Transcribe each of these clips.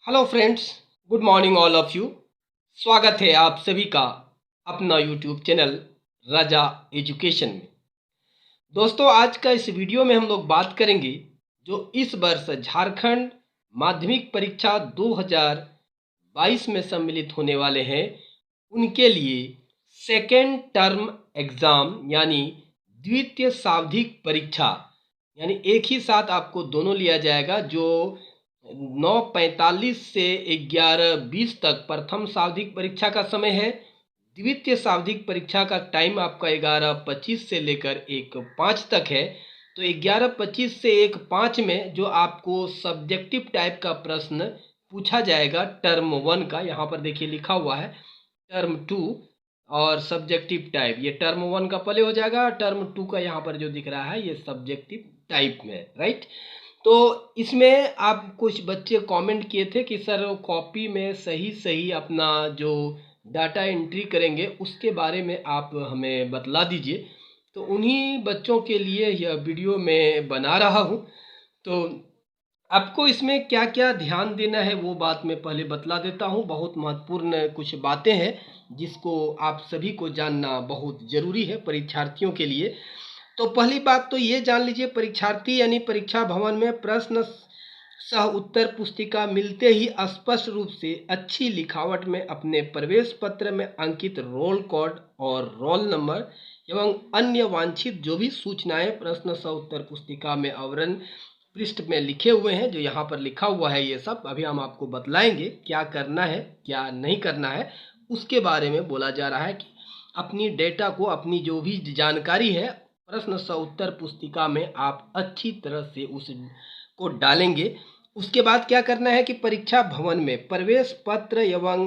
Hello friends, good morning all of you. स्वागत है आप सभी का अपना यूट्यूब चैनल राजा एजुकेशन में। दोस्तों, आज का इस वीडियो में हम लोग बात करेंगे जो इस वर्ष झारखंड माध्यमिक परीक्षा 2022 में सम्मिलित होने वाले हैं उनके लिए सेकेंड टर्म एग्ज़ाम यानी द्वितीय सावधिक परीक्षा, यानी एक ही साथ आपको दोनों लिया जाएगा। जो 9:45 से 11:20 तक प्रथम सावधिक परीक्षा का समय है। द्वितीय सावधिक परीक्षा का टाइम आपका 11:25 से लेकर 1:05 तक है। तो 11:25 से 1:05 में जो आपको सब्जेक्टिव टाइप का प्रश्न पूछा जाएगा टर्म 1 का, यहाँ पर देखिए लिखा हुआ है टर्म 2 और सब्जेक्टिव टाइप। ये टर्म 1 का पहले हो जाएगा, टर्म 2 का यहाँ पर जो दिख रहा है ये सब्जेक्टिव टाइप में, राइट। तो इसमें आप कुछ बच्चे कमेंट किए थे कि सर कॉपी में सही सही अपना जो डाटा एंट्री करेंगे उसके बारे में आप हमें बतला दीजिए। तो उन्हीं बच्चों के लिए यह वीडियो मैं बना रहा हूँ। तो आपको इसमें क्या क्या ध्यान देना है वो बात मैं पहले बतला देता हूँ। बहुत महत्वपूर्ण कुछ बातें हैं जिसको आप सभी को जानना बहुत ज़रूरी है परीक्षार्थियों के लिए। तो पहली बात तो ये जान लीजिए, परीक्षार्थी यानी परीक्षा भवन में प्रश्न सह उत्तर पुस्तिका मिलते ही स्पष्ट रूप से अच्छी लिखावट में अपने प्रवेश पत्र में अंकित रोल कोड और रोल नंबर एवं अन्य वांछित जो भी सूचनाएं प्रश्न सह उत्तर पुस्तिका में आवरण पृष्ठ में लिखे हुए हैं, जो यहाँ पर लिखा हुआ है, ये सब अभी हम आपको बतलाएंगे क्या करना है क्या नहीं करना है। उसके बारे में बोला जा रहा है कि अपनी डेटा को, अपनी जो भी जानकारी है प्रश्न सह उत्तर पुस्तिका में आप अच्छी तरह से उसको डालेंगे। उसके बाद क्या करना है कि परीक्षा भवन में प्रवेश पत्र एवं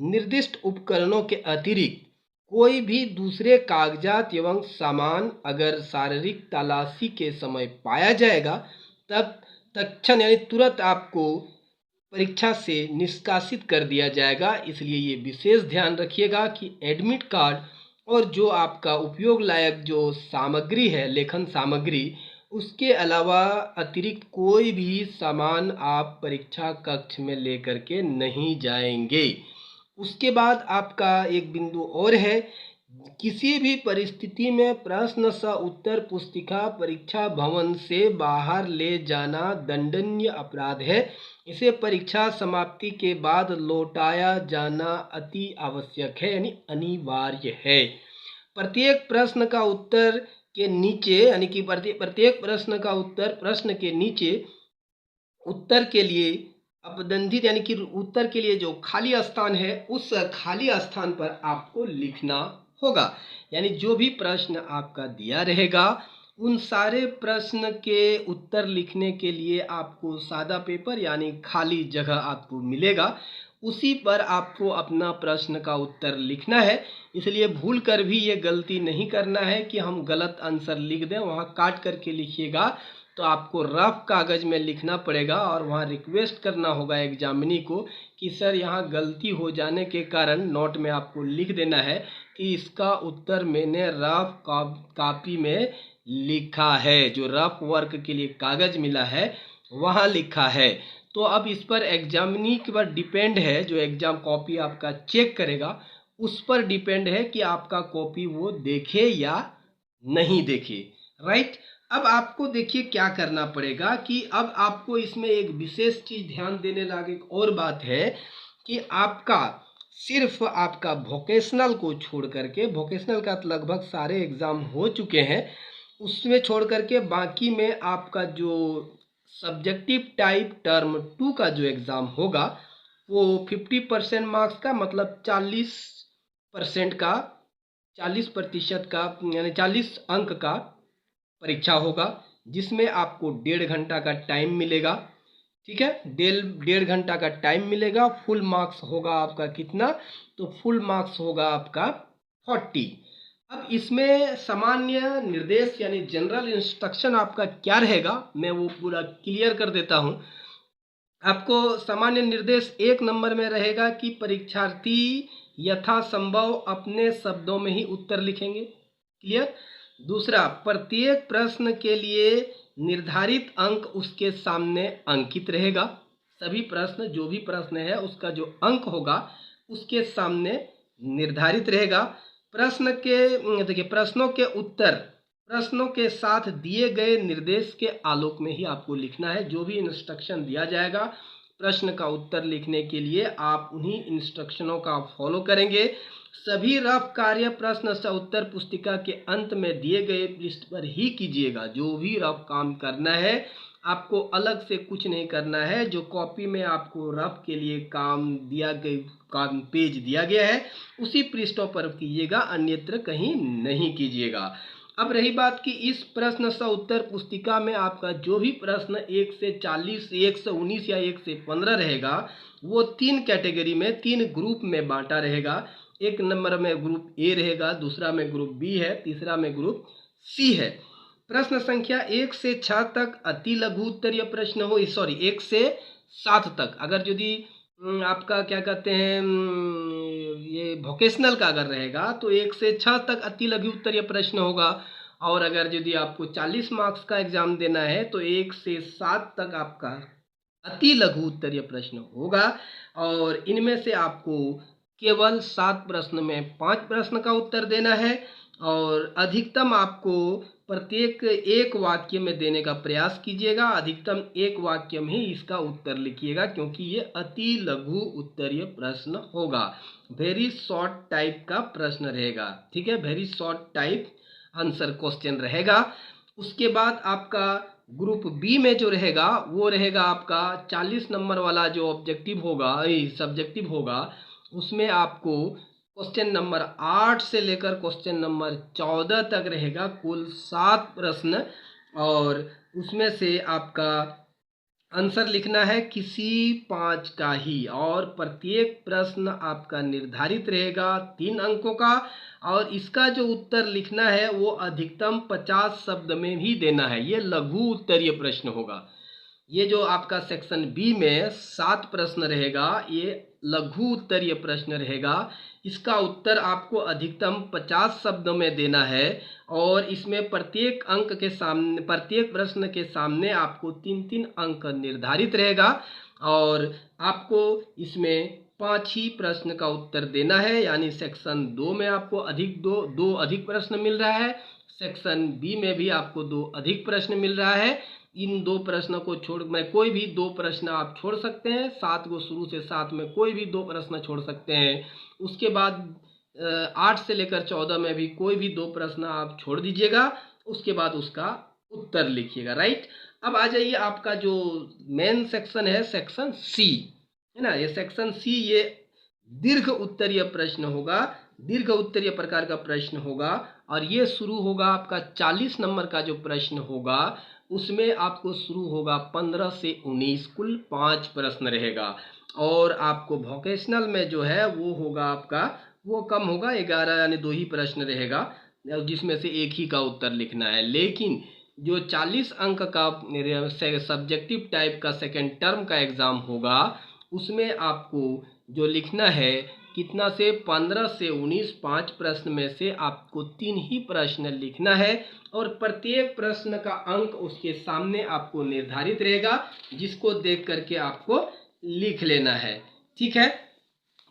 निर्दिष्ट उपकरणों के अतिरिक्त कोई भी दूसरे कागजात एवं सामान अगर शारीरिक तलाशी के समय पाया जाएगा तब तत्क्षण यानी तुरंत आपको परीक्षा से निष्कासित कर दिया जाएगा। इसलिए ये विशेष ध्यान रखिएगा कि एडमिट कार्ड और जो आपका उपयोग लायक जो सामग्री है, लेखन सामग्री, उसके अलावा अतिरिक्त कोई भी सामान आप परीक्षा कक्ष में लेकर के नहीं जाएंगे। उसके बाद आपका एक बिंदु और है, किसी भी परिस्थिति में प्रश्न सह उत्तर पुस्तिका परीक्षा भवन से बाहर ले जाना दंडनीय अपराध है। इसे परीक्षा समाप्ति के बाद लौटाया जाना अति आवश्यक है, यानी अनिवार्य है। प्रत्येक प्रश्न का उत्तर के नीचे, यानी कि प्रत्येक प्रश्न का उत्तर प्रश्न के नीचे उत्तर के लिए अपदंधित, यानी कि उत्तर के लिए जो खाली स्थान है उस खाली स्थान पर आपको लिखना होगा। यानी जो भी प्रश्न आपका दिया रहेगा उन सारे प्रश्न के उत्तर लिखने के लिए आपको सादा पेपर यानी खाली जगह आपको मिलेगा, उसी पर आपको अपना प्रश्न का उत्तर लिखना है। इसलिए भूल कर भी ये गलती नहीं करना है कि हम गलत आंसर लिख दें, वहाँ काट करके लिखिएगा तो आपको रफ कागज़ में लिखना पड़ेगा और वहाँ रिक्वेस्ट करना होगा एग्जामिनी को कि सर यहाँ गलती हो जाने के कारण नोट में आपको लिख देना है कि इसका उत्तर मैंने रफ कॉपी में लिखा है, जो रफ वर्क के लिए कागज़ मिला है वहाँ लिखा है। तो अब इस पर एग्जामिनी के पर डिपेंड है, जो एग्ज़ाम कॉपी आपका चेक करेगा उस पर डिपेंड है कि आपका कॉपी वो देखे या नहीं देखे, राइट। अब आपको देखिए क्या करना पड़ेगा कि अब आपको इसमें एक विशेष चीज़ ध्यान देने लायक एक और बात है कि आपका सिर्फ आपका वोकेशनल को छोड़ करके, वोकेशनल का तो लगभग सारे एग्ज़ाम हो चुके हैं, उसमें छोड़ करके बाकी में आपका जो सब्जेक्टिव टाइप टर्म 2 का जो एग्ज़ाम होगा वो 50% मार्क्स का, मतलब 40% का, 40% का यानी 40 अंक का परीक्षा होगा, जिसमें आपको 1.5 घंटा का टाइम मिलेगा। ठीक है, 1.5 घंटा का टाइम मिलेगा। फुल मार्क्स होगा आपका कितना, तो फुल मार्क्स होगा आपका 40। अब इसमें सामान्य निर्देश यानी जनरल इंस्ट्रक्शन आपका क्या रहेगा मैं वो पूरा क्लियर कर देता हूँ। आपको सामान्य निर्देश 1 नंबर में रहेगा कि परीक्षार्थी यथासंभव अपने शब्दों में ही उत्तर लिखेंगे, क्लियर। दूसरा, प्रत्येक प्रश्न के लिए निर्धारित अंक उसके सामने अंकित रहेगा। सभी प्रश्न, जो भी प्रश्न है उसका जो अंक होगा उसके सामने निर्धारित रहेगा। प्रश्न के देखिए, प्रश्नों के साथ दिए गए निर्देश के आलोक में ही आपको लिखना है। जो भी इंस्ट्रक्शन दिया जाएगा प्रश्न का उत्तर लिखने के लिए, आप उन्हीं इंस्ट्रक्शनों का फॉलो करेंगे। सभी रफ कार्य प्रश्न से उत्तर पुस्तिका के अंत में दिए गए पृष्ठ पर ही कीजिएगा। जो भी रफ काम करना है आपको अलग से कुछ नहीं करना है। जो कॉपी में आपको रफ के लिए काम पेज दिया गया है उसी पृष्ठों पर कीजिएगा, अन्यत्र कहीं नहीं कीजिएगा। अब रही बात कि इस प्रश्न सा उत्तर पुस्तिका में आपका जो भी प्रश्न 1 से 40, 1 से 19 या 1 से 15 रहेगा वो 3 कैटेगरी में, 3 ग्रुप में बांटा रहेगा। एक नंबर में ग्रुप ए रहेगा, दूसरा में ग्रुप बी है, तीसरा में ग्रुप सी है। प्रश्न संख्या 1 से 6 तक अति लघु उत्तरीय प्रश्न हो, 1 से 7 तक। अगर यदि आपका क्या कहते हैं ये वोकेशनल का अगर रहेगा तो 1 से 6 तक अति लघु उत्तरीय प्रश्न होगा। और अगर यदि आपको 40 मार्क्स का एग्जाम देना है तो 1 से 7 तक आपका अति लघु उत्तरीय प्रश्न होगा। और इनमें से आपको केवल 7 प्रश्न में 5 प्रश्न का उत्तर देना है और अधिकतम आपको प्रत्येक एक वाक्य में देने का प्रयास कीजिएगा। अधिकतम एक वाक्य में ही इसका उत्तर लिखिएगा क्योंकि ये अति लघु उत्तरीय प्रश्न होगा। वेरी शॉर्ट टाइप का प्रश्न रहेगा, ठीक है, very short type answer question रहेगा। उसके बाद आपका ग्रुप बी में जो रहेगा वो रहेगा आपका 40 नंबर वाला जो ऑब्जेक्टिव होगा, सब्जेक्टिव होगा, उसमें आपको क्वेश्चन नंबर 8 से लेकर क्वेश्चन नंबर 14 तक रहेगा, कुल 7 प्रश्न। और उसमें से आपका आंसर लिखना है किसी 5 का ही और प्रत्येक प्रश्न आपका निर्धारित रहेगा 3 अंकों का। और इसका जो उत्तर लिखना है वो अधिकतम 50 शब्द में ही देना है। ये लघु उत्तरीय प्रश्न होगा। ये जो आपका सेक्शन बी में 7 प्रश्न रहेगा ये लघु उत्तरीय प्रश्न रहेगा। इसका उत्तर आपको अधिकतम 50 शब्दों में देना है और इसमें प्रत्येक अंक के सामने, प्रत्येक प्रश्न के सामने आपको 3-3 अंक निर्धारित रहेगा और आपको इसमें 5 ही प्रश्न का उत्तर देना है। यानी सेक्शन 2 में आपको दो अधिक प्रश्न मिल रहा है, सेक्शन बी में भी आपको 2 अधिक प्रश्न मिल रहा है। इन 2 प्रश्नों को छोड़ कोई भी 2 प्रश्न आप छोड़ सकते हैं। 7 को शुरू से 7 में कोई भी 2 प्रश्न छोड़ सकते हैं। उसके बाद 8 से लेकर 14 में भी कोई भी 2 प्रश्न आप छोड़ दीजिएगा। उसके बाद उसका उत्तर लिखिएगा, राइट। अब आ जाइए आपका जो मेन सेक्शन है, सेक्शन सी है ना। ये सेक्शन सी ये दीर्घ उत्तरीय प्रश्न होगा, दीर्घ उत्तरीय प्रकार का प्रश्न होगा और ये शुरू होगा आपका 40 नंबर का जो प्रश्न होगा उसमें आपको शुरू होगा 15 से 19, कुल 5 प्रश्न रहेगा। और आपको वोकेशनल में जो है वो होगा आपका, वो कम होगा, 11 यानी 2 ही प्रश्न रहेगा जिसमें से एक ही का उत्तर लिखना है। लेकिन जो 40 अंक का सब्जेक्टिव टाइप का सेकेंड टर्म का एग्ज़ाम होगा उसमें आपको जो लिखना है कितना से 15 से 19, 5 प्रश्न में से आपको 3 ही प्रश्न लिखना है और प्रत्येक प्रश्न का अंक उसके सामने आपको निर्धारित रहेगा जिसको देख करके आपको लिख लेना है, ठीक है।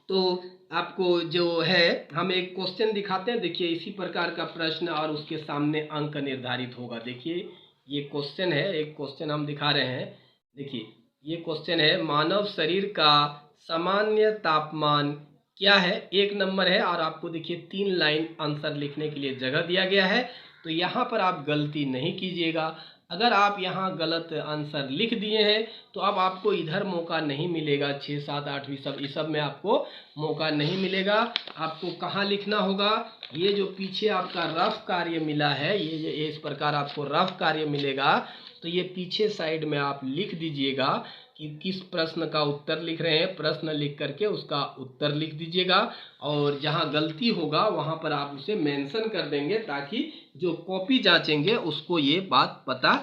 तो आपको जो है हम एक क्वेश्चन दिखाते हैं, देखिए इसी प्रकार का प्रश्न और उसके सामने अंक निर्धारित होगा। देखिए ये क्वेश्चन है, एक क्वेश्चन हम दिखा रहे हैं। देखिए ये क्वेश्चन है, मानव शरीर का सामान्य तापमान क्या है। 1 नंबर है और आपको देखिए 3 लाइन आंसर लिखने के लिए जगह दिया गया है। तो यहाँ पर आप गलती नहीं कीजिएगा। अगर आप यहाँ गलत आंसर लिख दिए हैं तो अब आपको इधर मौका नहीं मिलेगा। 6, 7, 8वीं सब इस सब में आपको मौका नहीं मिलेगा। आपको कहाँ लिखना होगा, ये जो पीछे आपका रफ कार्य मिला है, ये इस प्रकार आपको रफ कार्य मिलेगा तो ये पीछे साइड में आप लिख दीजिएगा कि किस प्रश्न का उत्तर लिख रहे हैं। प्रश्न लिख करके उसका उत्तर लिख दीजिएगा और जहां गलती होगा वहां पर आप उसे मेंशन कर देंगे ताकि जो कॉपी जांचेंगे उसको ये बात पता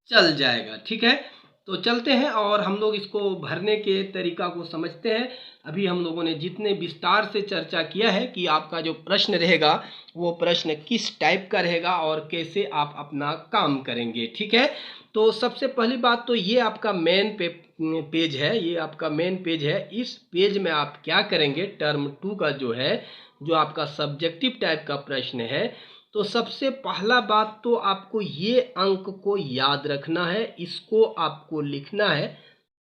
चल जाएगा, ठीक है। तो चलते हैं और हम लोग इसको भरने के तरीका को समझते हैं। अभी हम लोगों ने जितने विस्तार से चर्चा किया है कि आपका जो प्रश्न रहेगा वो प्रश्न किस टाइप का रहेगा और कैसे आप अपना काम करेंगे, ठीक है। तो सबसे पहली बात तो ये आपका मेन पेज है, ये आपका मेन पेज है। इस पेज में आप क्या करेंगे, टर्म 2 का जो है, जो आपका सब्जेक्टिव टाइप का प्रश्न है, तो सबसे पहला बात तो आपको ये अंक को याद रखना है, इसको आपको लिखना है,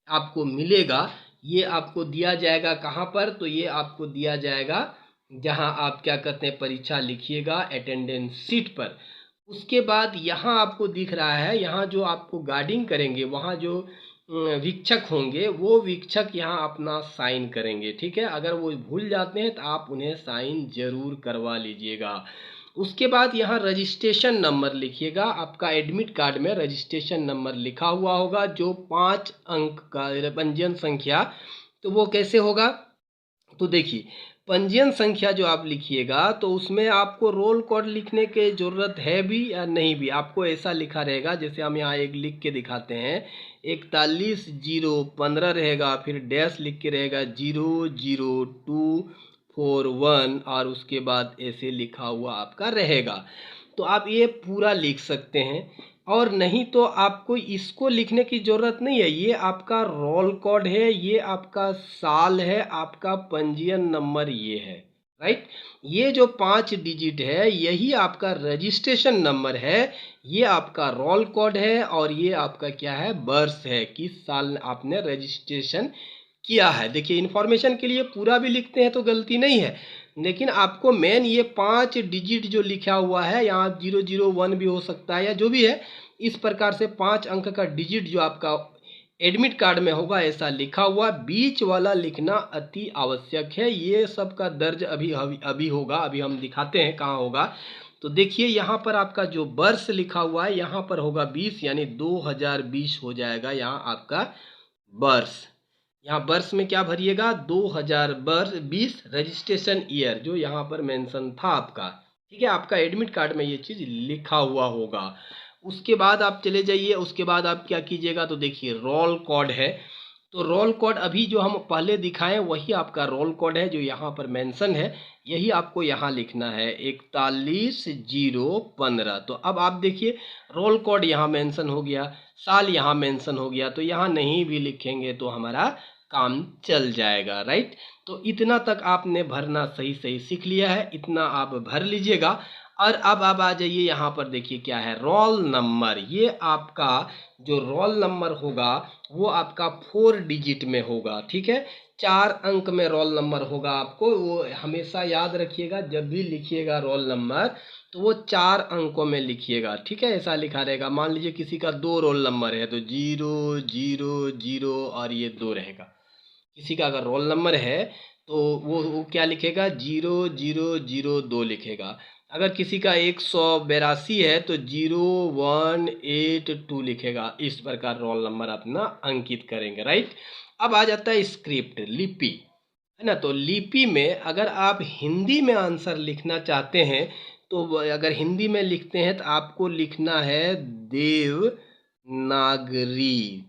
आपको मिलेगा। ये आपको दिया जाएगा कहाँ पर, तो ये आपको दिया जाएगा जहाँ आप क्या करते हैं, परीक्षा लिखिएगा अटेंडेंस शीट पर। उसके बाद यहाँ आपको दिख रहा है, यहाँ जो आपको गार्डिंग करेंगे, वहाँ जो वीक्षक होंगे, वो वीक्षक यहाँ अपना साइन करेंगे, ठीक है। अगर वो भूल जाते हैं तो आप उन्हें साइन जरूर करवा लीजिएगा। उसके बाद यहाँ रजिस्ट्रेशन नंबर लिखिएगा। आपका एडमिट कार्ड में रजिस्ट्रेशन नंबर लिखा हुआ होगा, जो 5 अंक का पंजीयन संख्या। तो वो कैसे होगा, तो देखिए, पंजीयन संख्या जो आप लिखिएगा, तो उसमें आपको रोल कोड लिखने की ज़रूरत है भी या नहीं भी, आपको ऐसा लिखा रहेगा। जैसे हम यहाँ एक लिख के दिखाते हैं, 41-0-15 रहेगा, फिर डैश लिख के रहेगा 00241, और उसके बाद ऐसे लिखा हुआ आपका रहेगा। तो आप ये पूरा लिख सकते हैं, और नहीं तो आपको इसको लिखने की ज़रूरत नहीं है। ये आपका रोल कोड है, ये आपका साल है, आपका पंजीयन नंबर ये है, राइट। ये जो 5 डिजिट है, यही आपका रजिस्ट्रेशन नंबर है, ये आपका रोल कोड है, और ये आपका क्या है, बर्थ है, किस साल आपने रजिस्ट्रेशन किया है। देखिए, इन्फॉर्मेशन के लिए पूरा भी लिखते हैं तो गलती नहीं है, लेकिन आपको मेन ये 5 डिजिट जो लिखा हुआ है, यहाँ 001 भी हो सकता है या जो भी है, इस प्रकार से 5 अंक का डिजिट जो आपका एडमिट कार्ड में होगा, ऐसा लिखा हुआ। बीच वाला लिखना अति आवश्यक है। ये सब का दर्ज अभी होगा, अभी हम दिखाते हैं कहाँ होगा। तो देखिए, यहाँ पर आपका जो वर्ष लिखा हुआ है, यहाँ पर होगा 20, यानी 2020 हो जाएगा यहाँ आपका वर्ष। यहाँ वर्ष में क्या भरिएगा, 2020 रजिस्ट्रेशन ईयर, जो यहाँ पर मेंशन था आपका, ठीक है। आपका एडमिट कार्ड में ये चीज़ लिखा हुआ होगा। उसके बाद आप चले जाइए, उसके बाद आप क्या कीजिएगा, तो देखिए रोल कोड है। तो रोल कोड अभी जो हम पहले दिखाएं, वही आपका रोल कोड है, जो यहाँ पर मेंशन है, यही आपको यहाँ लिखना है, 41-0-15। तो अब आप देखिए, रोल कोड यहाँ मेंशन हो गया, साल यहाँ मेंशन हो गया, तो यहाँ नहीं भी लिखेंगे तो हमारा काम चल जाएगा, राइट। तो इतना तक आपने भरना सही सही सीख लिया है, इतना आप भर लीजिएगा। और अब आप आ जाइए यहाँ पर, देखिए क्या है, रोल नंबर। ये आपका जो रोल नंबर होगा, वो आपका 4 डिजिट में होगा, ठीक है। 4 अंक में रोल नंबर होगा। आपको वो हमेशा याद रखिएगा, जब भी लिखिएगा रोल नंबर, तो वो 4 अंकों में लिखिएगा, ठीक है। ऐसा लिखा रहेगा। मान लीजिए किसी का 2 रोल नंबर है, तो 000 और ये 2 रहेगा। किसी का अगर रोल नंबर है तो वो क्या लिखेगा, 0002 लिखेगा। अगर किसी का 182 है तो 0182 लिखेगा। इस प्रकार रोल नंबर अपना अंकित करेंगे, राइट। अब आ जाता है स्क्रिप्ट, लिपि, है ना। तो लिपि में अगर आप हिंदी में आंसर लिखना चाहते हैं, तो अगर हिंदी में लिखते हैं तो आपको लिखना है देवनागरी।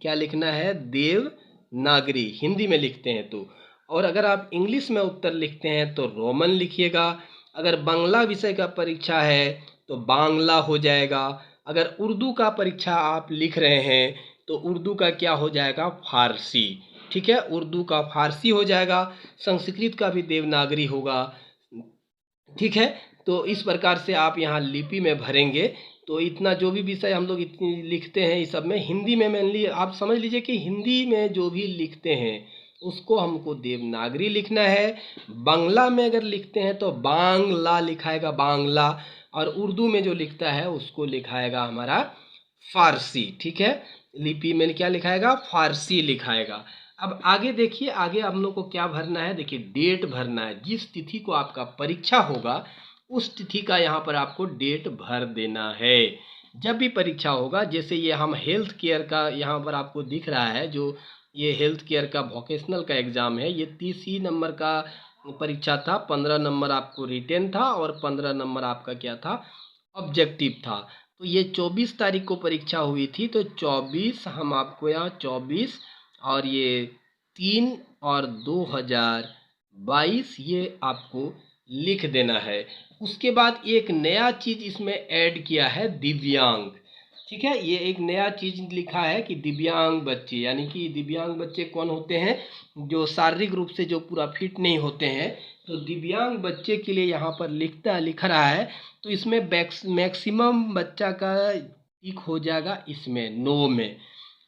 क्या लिखना है, देवनागरी, हिंदी में लिखते हैं तो। और अगर आप इंग्लिश में उत्तर लिखते हैं तो रोमन लिखिएगा। अगर बांग्ला विषय का परीक्षा है तो बांग्ला हो जाएगा। अगर उर्दू का परीक्षा आप लिख रहे हैं तो उर्दू का क्या हो जाएगा, फारसी, ठीक है। उर्दू का फारसी हो जाएगा। संस्कृत का भी देवनागरी होगा, ठीक है। तो इस प्रकार से आप यहाँ लिपि में भरेंगे। तो इतना जो भी विषय हम लोग इतनी लिखते हैं, इस सब में हिंदी में मेनली आप समझ लीजिए कि हिंदी में जो भी लिखते हैं उसको हमको देवनागरी लिखना है। बांग्ला में अगर लिखते हैं तो बांग्ला लिखाएगा, बांग्ला। और उर्दू में जो लिखता है उसको लिखाएगा हमारा फारसी, ठीक है। लिपि में क्या लिखाएगा, फारसी लिखाएगा। अब आगे देखिए, आगे हम लोग को क्या भरना है, देखिए डेट भरना है। जिस तिथि को आपका परीक्षा होगा, उस तिथि का यहाँ पर आपको डेट भर देना है। जब भी परीक्षा होगा, जैसे ये हम हेल्थ केयर का यहाँ पर आपको दिख रहा है, जो ये हेल्थ केयर का वोकेशनल का एग्ज़ाम है, ये 30 नंबर का परीक्षा था। 15 नंबर आपको रिटेन था और 15 नंबर आपका क्या था, ऑब्जेक्टिव था। तो ये 24 तारीख को परीक्षा हुई थी। तो 24 हम आपको यहाँ 24 और ये 3 और 2022 ये आपको लिख देना है। उसके बाद एक नया चीज़ इसमें ऐड किया है, दिव्यांग, ठीक है। ये एक नया चीज लिखा है कि दिव्यांग बच्चे, यानी कि दिव्यांग बच्चे कौन होते हैं, जो शारीरिक रूप से जो पूरा फिट नहीं होते हैं। तो दिव्यांग बच्चे के लिए यहाँ पर लिख रहा है। तो इसमें मैक्सिमम बच्चा का टिक हो जाएगा इसमें नो में।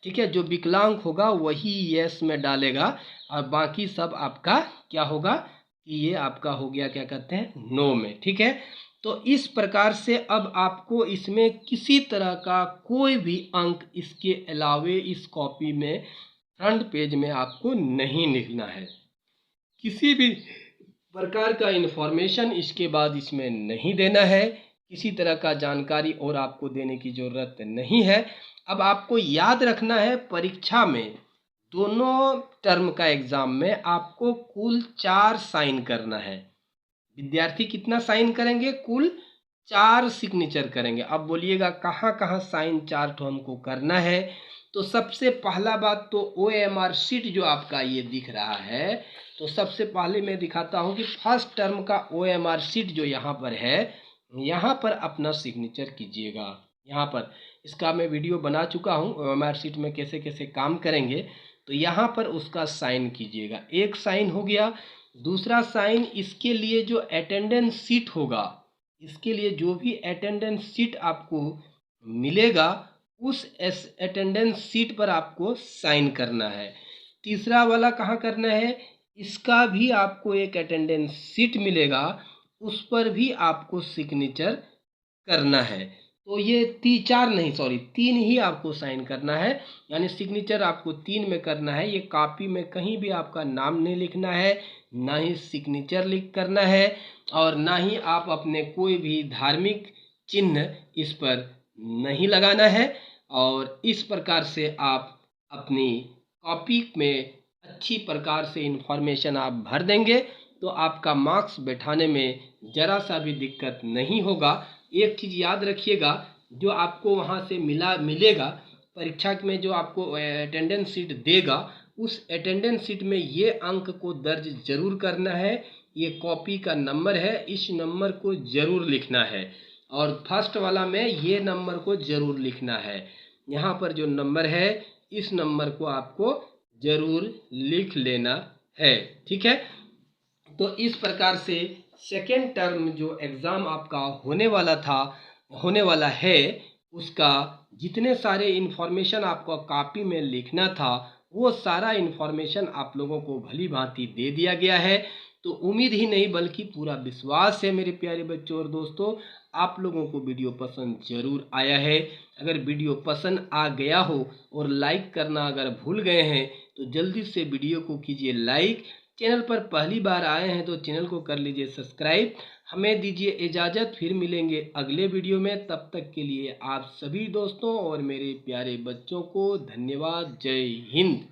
ठीक है, जो विकलांग होगा वही यस में डालेगा और बाकी सब आपका क्या होगा कि ये आपका हो गया क्या कहते हैं नो में। ठीक है, तो इस प्रकार से अब आपको इसमें किसी तरह का कोई भी अंक इसके अलावे इस कॉपी में फ्रंट पेज में आपको नहीं लिखना है। किसी भी प्रकार का इंफॉर्मेशन इसके बाद इसमें नहीं देना है। किसी तरह का जानकारी और आपको देने की ज़रूरत नहीं है। अब आपको याद रखना है, परीक्षा में दोनों टर्म का एग्ज़ाम में आपको कुल 4 साइन करना है। विद्यार्थी कितना साइन करेंगे, कुल 4 सिग्नेचर करेंगे। अब बोलिएगा कहाँ कहाँ साइन 4 ठो हमको करना है। तो सबसे पहला बात तो OMR शीट जो आपका ये दिख रहा है, तो सबसे पहले मैं दिखाता हूँ कि फर्स्ट टर्म का OMR शीट जो यहाँ पर है, यहाँ पर अपना सिग्नेचर कीजिएगा। यहाँ पर इसका मैं वीडियो बना चुका हूँ, OMR शीट में कैसे कैसे काम करेंगे। तो यहाँ पर उसका साइन कीजिएगा। एक साइन हो गया। दूसरा साइन इसके लिए जो अटेंडेंस सीट होगा, इसके लिए जो भी अटेंडेंस सीट आपको मिलेगा उस अटेंडेंस सीट पर आपको साइन करना है। तीसरा वाला कहाँ करना है, इसका भी आपको एक अटेंडेंस सीट मिलेगा, उस पर भी आपको सिग्नेचर करना है। तो ये 3 ही आपको साइन करना है, यानी सिग्नेचर आपको 3 में करना है। ये कॉपी में कहीं भी आपका नाम नहीं लिखना है, ना ही सिग्नेचर लिख करना है, और ना ही आप अपने कोई भी धार्मिक चिन्ह इस पर नहीं लगाना है। और इस प्रकार से आप अपनी कॉपी में अच्छी प्रकार से इंफॉर्मेशन आप भर देंगे तो आपका मार्क्स बैठाने में ज़रा सा भी दिक्कत नहीं होगा। एक चीज़ याद रखिएगा, जो आपको वहाँ से मिलेगा परीक्षा में, जो आपको अटेंडेंस सीट देगा, उस अटेंडेंस सीट में ये अंक को दर्ज जरूर करना है। ये कॉपी का नंबर है, इस नंबर को जरूर लिखना है। और फर्स्ट वाला में ये नंबर को जरूर लिखना है। यहाँ पर जो नंबर है इस नंबर को आपको जरूर लिख लेना है। ठीक है, तो इस प्रकार से सेकेंड टर्म जो एग्ज़ाम आपका होने वाला है, उसका जितने सारे इन्फॉर्मेशन आपको कॉपी में लिखना था वो सारा इन्फॉर्मेशन आप लोगों को भली भांति दे दिया गया है। तो उम्मीद ही नहीं बल्कि पूरा विश्वास है मेरे प्यारे बच्चों और दोस्तों, आप लोगों को वीडियो पसंद जरूर आया है। अगर वीडियो पसंद आ गया हो और लाइक करना अगर भूल गए हैं तो जल्दी से वीडियो को कीजिए लाइक। चैनल पर पहली बार आए हैं तो चैनल को कर लीजिए सब्सक्राइब। हमें दीजिए इजाज़त, फिर मिलेंगे अगले वीडियो में। तब तक के लिए आप सभी दोस्तों और मेरे प्यारे बच्चों को धन्यवाद। जय हिंद।